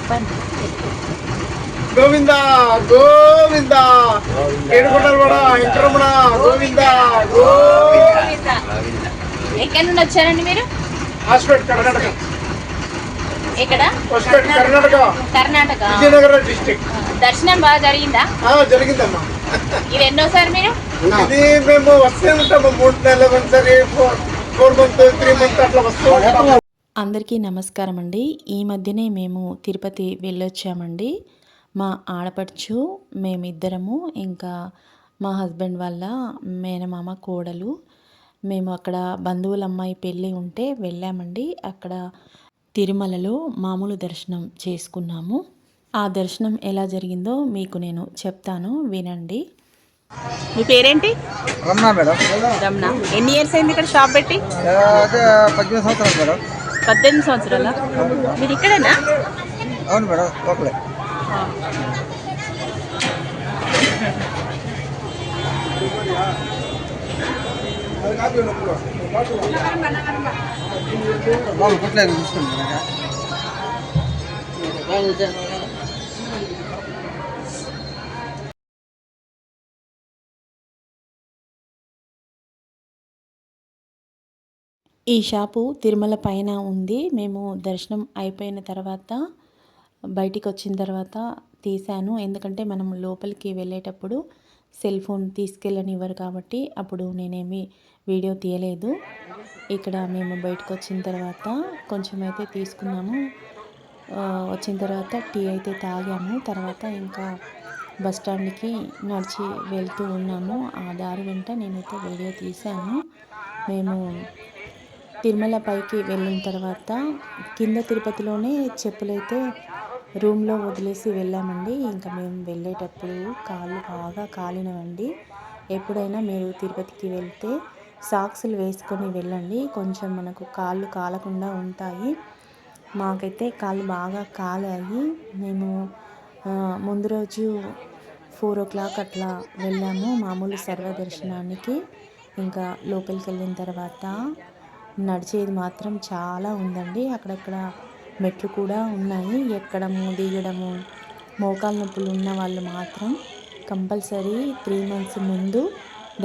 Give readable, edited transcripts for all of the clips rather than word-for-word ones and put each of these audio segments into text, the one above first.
చెప్పండి. గోవింద గోవింద ఏడుకొండలవాడ వెంకటరమణ గోవింద గోవింద. ఎక్కడి నుండి వచ్చారండి మీరు? హాస్పిటల్ కర్ణాటక. ఎక్కడ? కర్ణాటక. కర్ణాటక, విజయనగరం డిస్ట్రిక్ట్. దర్శనం బాగా జరిగిందా? జరిగిందమ్మా. ఇది ఎన్నోసారి మీరు? ఇది మేము వస్తూ ఉంటాము 3 నెలలకు ఒకసారి, 4 మంత్ 3 మంత్ అట్లా వస్తూ ఉంటాము. అందరికీ నమస్కారం అండి. ఈ మధ్యనే మేము తిరుపతి వెళ్ళొచ్చామండి. మా ఆడపడుచు, మేమిద్దరము, ఇంకా మా హస్బెండ్ వాళ్ళ మేనమామ కోడలు. మేము అక్కడ బంధువుల అమ్మాయి పెళ్ళి ఉంటే వెళ్ళామండి. అక్కడ తిరుమలలో మామూలు దర్శనం చేసుకున్నాము. ఆ దర్శనం ఎలా జరిగిందో మీకు నేను చెప్తాను, వినండి. మీ పేరేంటి? రమణ మేడం. రమణ. ఎన్ని ఇయర్స్ అయింది ఇక్కడ షాప్ పెట్టి? 18 సంవత్సరాలు మేడం. 18 సంవత్సరాల. మీరు ఇక్కడేనా? అవును మేడం, లోకలే. కుట్లేదు చూసుకోండి. ఈ షాపు తిరుమల పైన ఉంది. మేము దర్శనం అయిపోయిన తర్వాత బయటికి వచ్చిన తర్వాత తీశాను. ఎందుకంటే మనం లోపలికి వెళ్ళేటప్పుడు సెల్ ఫోన్ తీసుకెళ్ళనివ్వరు కాబట్టి అప్పుడు నేనేమి వీడియో తీయలేదు. ఇక్కడ మేము బయటకు వచ్చిన తర్వాత కొంచెం అయితే తీసుకున్నాము. వచ్చిన తర్వాత టీ అయితే తాగాము. తర్వాత ఇంకా బస్ స్టాండ్కి నడిచి వెళ్తూ ఉన్నాము. ఆ దారి వెంట నేనైతే వీడియో తీశాను. మేము తిరుమల పైకి వెళ్ళిన తర్వాత కింద తిరుపతిలోనే చెప్పులైతే రూమ్లో వదిలేసి వెళ్ళామండి. ఇంకా మేము వెళ్ళేటప్పుడు కాళ్ళు బాగా కాలినవండి. ఎప్పుడైనా మీరు తిరుపతికి వెళ్తే సాక్సులు వేసుకొని వెళ్ళండి, కొంచెం మనకు కాళ్ళు కాలకుండా ఉంటాయి. మాకైతే కాళ్ళు బాగా కాలాయి. మేము ముందు రోజు 4 o'clock అట్లా వెళ్ళాము మామూలు సర్వదర్శనానికి. ఇంకా లోపలికి వెళ్ళిన తర్వాత నడిచేది మాత్రం చాలా ఉందండి. అక్కడక్కడ మెట్లు కూడా ఉన్నాయి. ఎక్కడము దిగడము, మోకాలు నొప్పులు ఉన్న వాళ్ళు మాత్రం కంపల్సరీ 3 months ముందు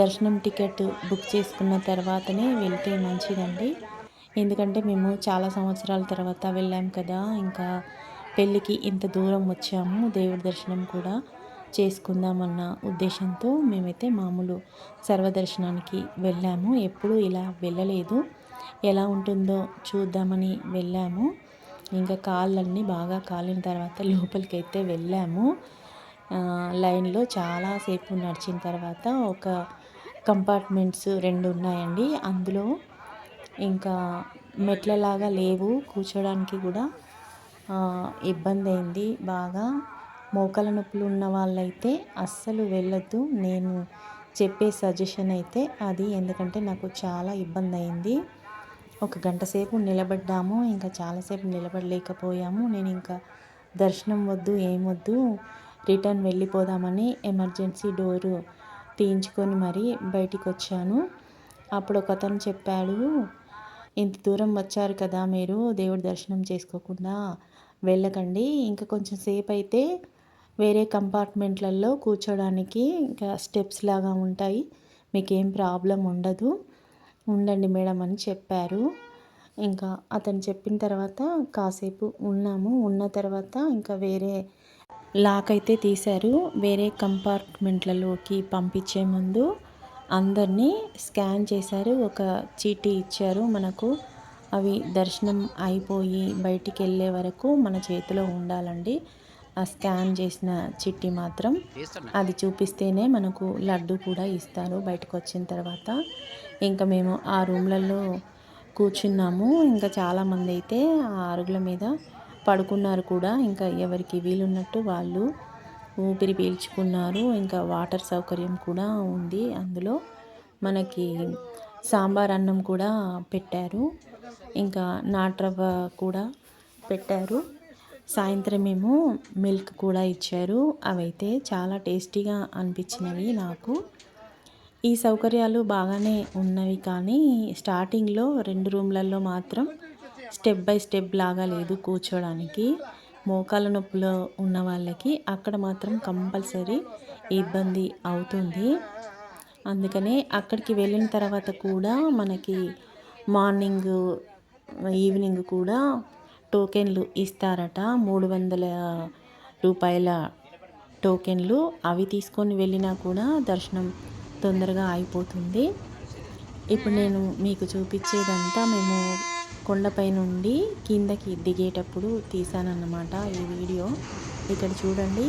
దర్శనం టికెట్ బుక్ చేసుకున్న తర్వాతనే వెళ్తే మంచిదండి. ఎందుకంటే మేము చాలా సంవత్సరాల తర్వాత వెళ్ళాం కదా, ఇంకా పెళ్ళికి ఇంత దూరం వచ్చాము, దేవుడి దర్శనం కూడా చేసుకుందామన్న ఉద్దేశంతో మేమైతే మామూలు సర్వదర్శనానికి వెళ్ళాము. ఎప్పుడూ ఇలా వెళ్ళలేదు, ఎలా ఉంటుందో చూద్దామని వెళ్ళాము. ఇంకా కాళ్ళన్నీ బాగా కాలిన తర్వాత లోపలికి అయితే వెళ్ళాము. లైన్లో చాలాసేపు నడిచిన తర్వాత ఒక కంపార్ట్మెంట్స్ 2 ఉన్నాయండి. అందులో ఇంకా మెట్లలాగా లేవు, కూర్చోడానికి కూడా ఇబ్బంది అయింది బాగా. మోకాల నొప్పులు ఉన్న వాళ్ళైతే అస్సలు వెళ్ళొద్దు. నేను చెప్పే సజెషన్ అయితే అది. ఎందుకంటే నాకు చాలా ఇబ్బంది అయింది. 1 గంట సేపు నిలబడ్డాము, ఇంకా చాలాసేపు నిలబడలేకపోయాము. నేను ఇంకా దర్శనం వద్దు, ఏమొద్దు, రిటర్న్ వెళ్ళిపోదామని ఎమర్జెన్సీ డోరు తీయించుకొని మరీ బయటికి వచ్చాను. అప్పుడు ఒక అతను చెప్పాడు, ఇంత దూరం వచ్చారు కదా మీరు, దేవుడి దర్శనం చేసుకోకుండా వెళ్ళకండి, ఇంకా కొంచెం సేపు అయితే వేరే కంపార్ట్మెంట్లలో కూర్చోడానికి ఇంకా స్టెప్స్ లాగా ఉంటాయి, మీకేం ప్రాబ్లం ఉండదు, ఉండండి మేడం అని చెప్పారు. ఇంకా అతను చెప్పిన తర్వాత కాసేపు ఉన్నాము. ఉన్న తర్వాత ఇంకా వేరే లాక్ అయితే తీశారు. వేరే కంపార్ట్మెంట్లలోకి పంపించే ముందు అందరినీ స్కాన్ చేశారు. ఒక చీటీ ఇచ్చారు మనకు. అవి దర్శనం అయిపోయి బయటికి వెళ్ళే వరకు మన చేతిలో ఉండాలండి. ఆ స్కాన్ చేసిన చిట్టి మాత్రం అది చూపిస్తేనే మనకు లడ్డు కూడా ఇస్తారు బయటకు వచ్చిన తర్వాత. ఇంకా మేము ఆ రూమ్లలో కూర్చున్నాము. ఇంకా చాలామంది అయితే ఆ అరుగుల మీద పడుకున్నారు కూడా. ఇంకా ఎవరికి వీలున్నట్టు వాళ్ళు ఊపిరి పీల్చుకున్నారు. ఇంకా వాటర్ సౌకర్యం కూడా ఉంది. అందులో మనకి సాంబార్ అన్నం కూడా పెట్టారు, ఇంకా నాట్రవ్వ కూడా పెట్టారు. సాయంత్రం ఏమో మిల్క్ కూడా ఇచ్చారు. అవైతే చాలా టేస్టీగా అనిపించినవి నాకు. ఈ సౌకర్యాలు బాగానే ఉన్నవి, కానీ స్టార్టింగ్లో 2 రూమ్లలో మాత్రం స్టెప్ బై స్టెప్ లాగా లేదు కూర్చోడానికి. మోకాళ్ళ నొప్పులు ఉన్న వాళ్ళకి అక్కడ మాత్రం కంపల్సరీ ఇబ్బంది అవుతుంది. అందుకనే అక్కడికి వెళ్ళిన తర్వాత కూడా మనకి మార్నింగ్ ఈవినింగ్ కూడా టోకెన్లు ఇస్తారట. 300 రూపాయల టోకెన్లు. అవి తీసుకొని వెళ్ళినా కూడా దర్శనం తొందరగా అయిపోతుంది. ఇప్పుడు నేను మీకు చూపించేదంతా మేము కొండపై నుండి కిందకి దిగేటప్పుడు తీసానన్నమాట ఈ వీడియో. ఇక్కడ చూడండి,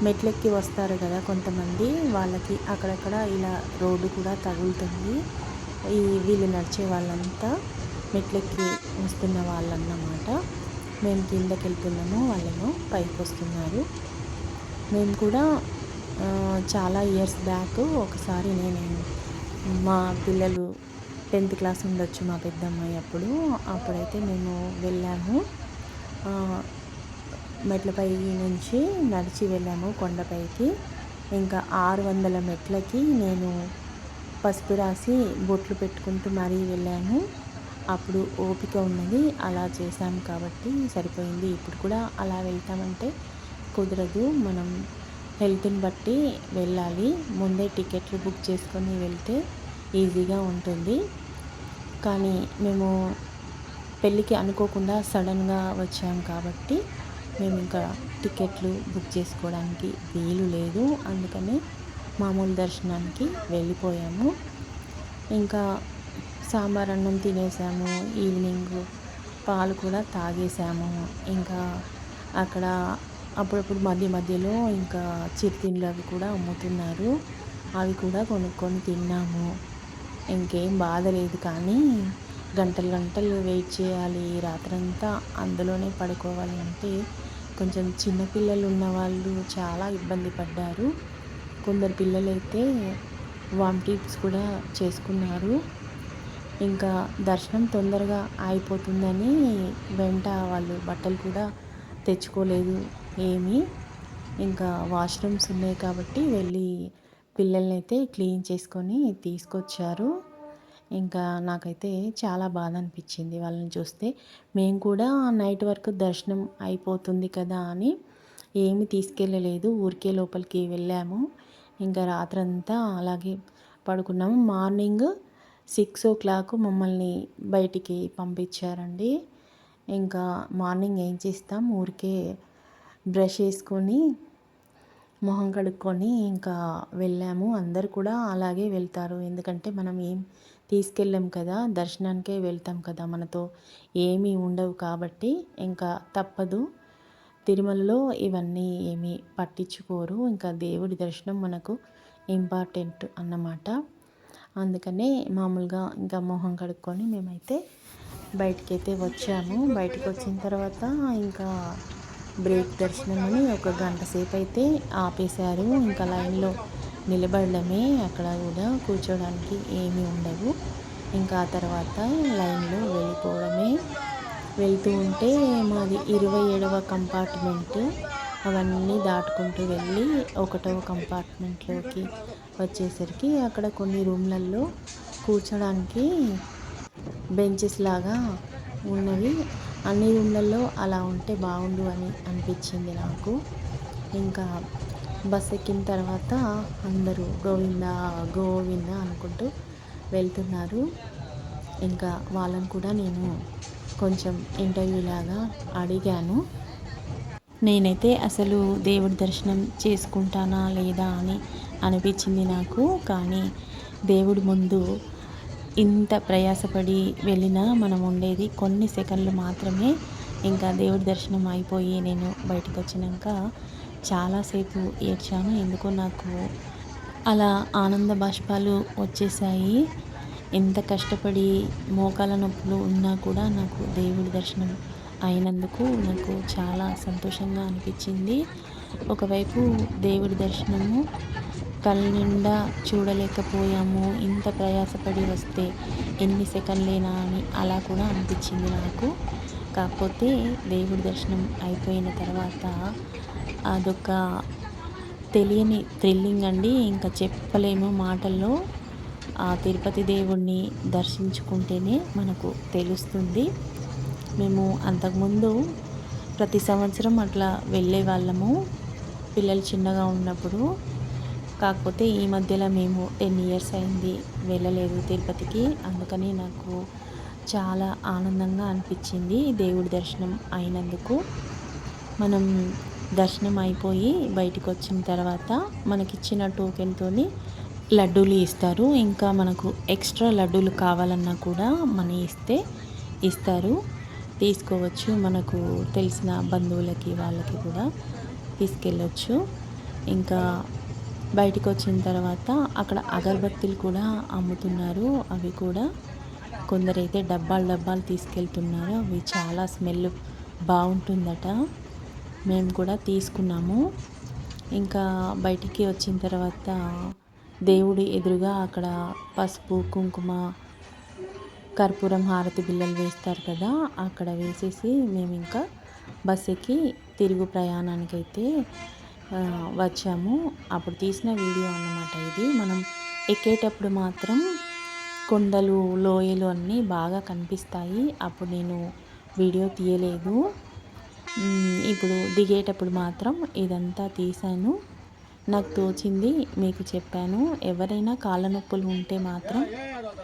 మెట్లెక్కి వస్తారు కదా కొంతమంది, వాళ్ళకి అక్కడక్కడ ఇలా రోడ్డు కూడా తగులుతుంది. వీళ్ళు నడిచే వాళ్ళంతా మెట్లెక్కి వస్తున్న వాళ్ళన్నమాట. మేము కిందకి వెళ్తున్నాము, వాళ్ళేమో పైకి వస్తున్నారు. మేము కూడా చాలా ఇయర్స్ బ్యాక్ ఒకసారి మా పిల్లలు 10th క్లాస్ ఉండొచ్చు, మా పెద్దమ్మాయి అప్పుడైతే మేము వెళ్ళాము. మెట్లపై నుంచి నడిచి వెళ్ళాము కొండపైకి. ఇంకా 600 మెట్లకి నేను పసుపు రాసి బొట్లు పెట్టుకుంటూ మరీ వెళ్ళాను. అప్పుడు ఓపిక ఉన్నది, అలా చేశాము కాబట్టి సరిపోయింది. ఇప్పుడు కూడా అలా వెళ్తామంటే కుదరదు, మనం హెల్త్ని బట్టి వెళ్ళాలి. ముందే టికెట్లు బుక్ చేసుకొని వెళ్తే ఈజీగా ఉంటుంది. కానీ మేము పెళ్ళికి అనుకోకుండా సడన్గా వచ్చాము కాబట్టి మేము ఇంకా టికెట్లు బుక్ చేసుకోవడానికి వీలు లేదు. అందుకని మామూలు దర్శనానికి వెళ్ళిపోయాము. ఇంకా సాంబార్ అన్నం తినేసాము, ఈవినింగ్ పాలు కూడా తాగేసాము. ఇంకా అక్కడ అప్పుడప్పుడు మధ్యలో ఇంకా చిరుతిండ్లు అవి కూడా అమ్ముతున్నారు, అవి కూడా కొనుక్కొని తిన్నాము. ఇంకేం బాధ లేదు. కానీ గంటలు వెయిట్ చేయాలి, రాత్రంతా అందులోనే పడుకోవాలి అంటే కొంచెం చిన్నపిల్లలు ఉన్న వాళ్ళు చాలా ఇబ్బంది పడ్డారు. కొందరు పిల్లలైతే వామిటింగ్స్ కూడా చేసుకున్నారు. ఇంకా దర్శనం తొందరగా అయిపోతుందని వెంట వాళ్ళు బట్టలు కూడా తెచ్చుకోలేదు ఏమీ. ఇంకా వాష్రూమ్స్ ఉన్నాయి కాబట్టి వెళ్ళి పిల్లల్ని అయితే క్లీన్ చేసుకొని తీసుకొచ్చారు. ఇంకా నాకైతే చాలా బాధ అనిపించింది వాళ్ళని చూస్తే. మేము కూడా నైట్ వరకు దర్శనం అయిపోతుంది కదా అని ఏమి తీసుకెళ్ళలేదు, ఊరికే లోపలికి వెళ్ళాము. ఇంకా రాత్రంతా అలాగే పడుకున్నాము. మార్నింగ్ 6 o'clock మమ్మల్ని బయటికి పంపించారండి. ఇంకా మార్నింగ్ ఏం చేస్తాం, ఊరికే బ్రష్ వేసుకొని మొహం కడుక్కొని ఇంకా వెళ్ళాము. అందరు కూడా అలాగే వెళ్తారు, ఎందుకంటే మనం ఏం తీసుకెళ్ళాం కదా, దర్శనానికే వెళ్తాం కదా, మనతో ఏమీ ఉండవు కాబట్టి ఇంకా తప్పదు. తిరుమలలో ఇవన్నీ ఏమీ పట్టించుకోరు. ఇంకా దేవుడి దర్శనం మనకు ఇంపార్టెంట్ అన్నమాట. అందుకనే మామూలుగా ఇంకా మొహం కడుక్కొని మేమైతే బయటికైతే వచ్చాము. బయటకు వచ్చిన తర్వాత ఇంకా బ్రేక్ దర్శనం అని 1 గంట సేపు అయితే ఆపేశారు. ఇంకా లైన్లో నిలబడమే, అక్కడ కూడా కూర్చోడానికి ఏమీ ఉండవు. ఇంకా ఆ తర్వాత లైన్లో వెళ్ళిపోవడమే. వెళ్తూ ఉంటే మాది 27వ కంపార్ట్మెంట్. అవన్నీ దాటుకుంటూ వెళ్ళి 1వ కంపార్ట్మెంట్లోకి వచ్చేసరికి అక్కడ కొన్ని రూమ్లలో కూర్చోడానికి బెంచెస్ లాగా ఉన్నవి. అన్ని రూమ్లలో అలా ఉంటే బాగుండు అని అనిపించింది నాకు. ఇంకా బస్ ఎక్కిన తర్వాత అందరూ గోవిందా గోవిందా అనుకుంటూ వెళ్తున్నారు. ఇంకా వాళ్ళని కూడా నేను కొంచెం ఇంటర్వ్యూ లాగా అడిగాను. నేనైతే అసలు దేవుడి దర్శనం చేసుకుంటానా లేదా అని అనిపించింది నాకు. కానీ దేవుడి ముందు ఇంత ప్రయాసపడి వెళ్ళినా మనం ఉండేది కొన్ని సెకండ్లు మాత్రమే. ఇంకా దేవుడి దర్శనం అయిపోయి నేను బయటకు వచ్చినాక చాలాసేపు ఏడ్చాను. ఎందుకో నాకు అలా ఆనంద బాష్పాలు వచ్చేసాయి. ఎంత కష్టపడి మోకాళ్ళ నొప్పులు ఉన్నా కూడా నాకు దేవుడి దర్శనం అయినందుకు నాకు చాలా సంతోషంగా అనిపించింది. ఒకవైపు దేవుడి దర్శనము కళ్ళ నిండా చూడలేకపోయాము, ఇంత ప్రయాసపడి వస్తే ఎన్ని సెకండ్లేనా అని అలా కూడా అనిపించింది నాకు. కాకపోతే దేవుడి దర్శనం అయిపోయిన తర్వాత అదొక తెలియని థ్రిల్లింగ్ అండి, ఇంకా చెప్పలేము మాటల్లో. ఆ తిరుపతి దేవుణ్ణి దర్శించుకుంటేనే మనకు తెలుస్తుంది. మేము అంతకుముందు ప్రతి సంవత్సరం అట్లా వెళ్ళే వాళ్ళము పిల్లలు చిన్నగా ఉన్నప్పుడు. కాకపోతే ఈ మధ్యలో మేము 10 ఇయర్స్ అయింది వెళ్ళలేదు తిరుపతికి. అందుకని నాకు చాలా ఆనందంగా అనిపించింది దేవుడి దర్శనం అయినందుకు. మనం దర్శనం అయిపోయి బయటికి వచ్చిన తర్వాత మనకిచ్చిన టోకెన్తోని లడ్డూలు ఇస్తారు. ఇంకా మనకు ఎక్స్ట్రా లడ్డూలు కావాలన్నా కూడా మనీ ఇస్తే ఇస్తారు, తీసుకోవచ్చు. మనకు తెలిసిన బంధువులకి వాళ్ళకి కూడా తీసుకెళ్ళొచ్చు. ఇంకా బయటికి వచ్చిన తర్వాత అక్కడ అగరబత్తీలు కూడా అమ్ముతున్నారు. అవి కూడా కొందరైతే డబ్బాలు తీసుకెళ్తున్నారు. అవి చాలా స్మెల్ బాగుంటుందట. మేము కూడా తీసుకున్నాము. ఇంకా బయటికి వచ్చిన తర్వాత దేవుడి ఎదురుగా అక్కడ పసుపు, కుంకుమ, కర్పూరం, హారతి బిళ్ళలు వేస్తారు కదా, అక్కడ వేసేసి మేము ఇంకా బస్ ఎక్కి తిరుగు ప్రయాణానికైతే వచ్చాము. అప్పుడు తీసిన వీడియో అన్నమాట ఇది. మనం ఎక్కేటప్పుడు మాత్రం కొండలు, లోయలు అన్నీ బాగా కనిపిస్తాయి. అప్పుడు నేను వీడియో తీయలేదు. ఇప్పుడు దిగేటప్పుడు మాత్రం ఇదంతా తీశాను. నాకు తోచింది మీకు చెప్పాను. ఎవరైనా కాళ్ళ నొప్పులు ఉంటే మాత్రం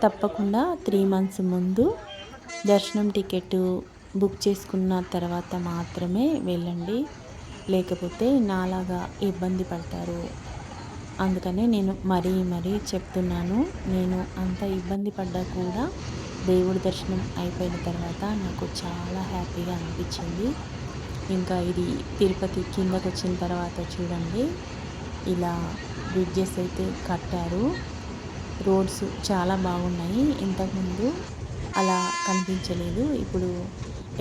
తప్పకుండా 3 months ముందు దర్శనం టికెట్ బుక్ చేసుకున్న తర్వాత మాత్రమే వెళ్ళండి. లేకపోతే నాలాగా ఇబ్బంది పడతారు. అందుకనే నేను మరీ చెప్తున్నాను. నేను అంత ఇబ్బంది పడ్డా కూడా దేవుడి దర్శనం అయిపోయిన తర్వాత నాకు చాలా హ్యాపీగా అనిపించింది. ఇంకా ఇది తిరుపతి కిందకు వచ్చిన తర్వాత చూడండి, ఇలా బ్రిడ్జెస్ అయితే కట్టారు. రోడ్స్ చాలా బాగున్నాయి. ఇంతకుముందు అలా కనిపించలేదు. ఇప్పుడు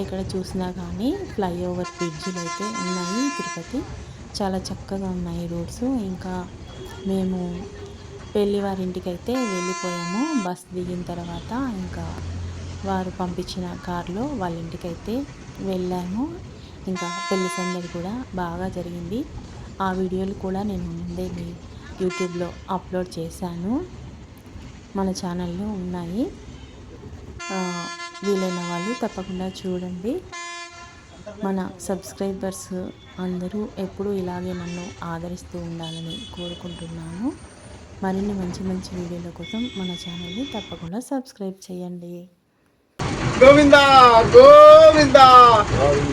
ఎక్కడ చూసినా కానీ ఫ్లైఓవర్ బ్రిడ్జిలు అయితే ఉన్నాయి. తిరుపతి చాలా చక్కగా ఉన్నాయి రోడ్స్. ఇంకా మేము పెళ్ళి వారింటికి అయితే వెళ్ళిపోయాము. బస్ దిగిన తర్వాత ఇంకా వారు పంపించిన కారులో వాళ్ళ ఇంటికి అయితే వెళ్ళాము. ఇంకా పెళ్లి సందడి కూడా బాగా జరిగింది. ఆ వీడియోలు కూడా నేను ముందే యూట్యూబ్లో అప్లోడ్ చేశాను. మన ఛానల్లో ఉన్నాయి. వీలైన వాళ్ళు తప్పకుండా చూడండి. మన సబ్స్క్రైబర్స్ అందరూ ఎప్పుడూ ఇలాగే నన్ను ఆదరిస్తూ ఉండాలని కోరుకుంటున్నాను. మరిన్ని మంచి వీడియోల కోసం మన ఛానల్ని తప్పకుండా సబ్స్క్రైబ్ చేయండి. గోవింద గోవింద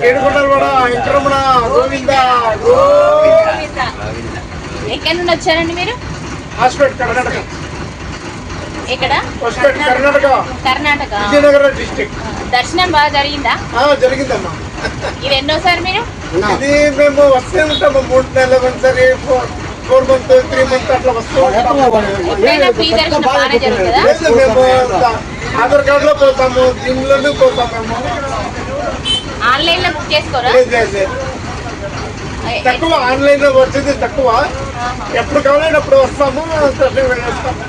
ఏడుకొండలవాడ వెంకటరమణ గోవింద గోవింద. ఎక్కడి నుండి వచ్చారండి మీరు? హాస్పిటల్ కర్ణాటక. ఎక్కడ? కర్ణాటక విజయనగరం డిస్ట్రిక్ట్. దర్శనం బాగా జరిగిందా? జరిగిందమ్మా. ఇది ఎన్నోసారి మీరు? ఇది మేము వస్తూ ఉంటాము 3 నెలలకు ఒకసారి, 4 months 3 months అట్లా వస్తూ ఉంటాము. మేము ఆధార్ కార్డు లో పోతాము, దీనిలోనే పోతాము. ఆన్లైన్ లో బుక్ చేసుకోరా? తక్కువ ఆన్లైన్ లో వచ్చేది తక్కువ. ఎప్పుడు కావాలంటే అప్పుడు వస్తాము, వెళ్ళొస్తాము.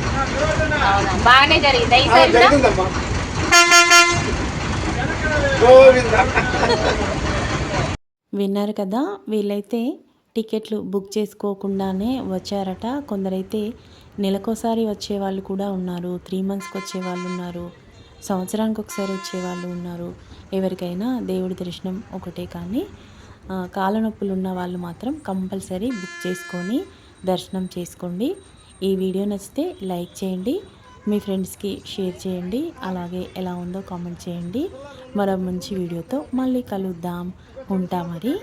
బాగానే జరిగిందమ్మా. గోవింద. విన్నారు కదా, వీళ్ళైతే టికెట్లు బుక్ చేసుకోకుండానే వచ్చారట. కొందరైతే నెలకోసారి వచ్చేవాళ్ళు కూడా ఉన్నారు, 3 monthsకి వచ్చేవాళ్ళు ఉన్నారు, సంవత్సరానికి ఒకసారి వచ్చేవాళ్ళు ఉన్నారు. ఎవరికైనా దేవుడి దర్శనం ఒకటే. కానీ కాళ్ళనొప్పులు ఉన్న వాళ్ళు మాత్రం కంపల్సరీ బుక్ చేసుకొని దర్శనం చేసుకోండి. ఈ వీడియో నచ్చితే లైక్ చేయండి, మీ ఫ్రెండ్స్కి షేర్ చేయండి. అలాగే ఎలా ఉందో కామెంట్ చేయండి. మరో మంచి వీడియోతో మళ్ళీ కలుద్దాం. ఉంటా మరి.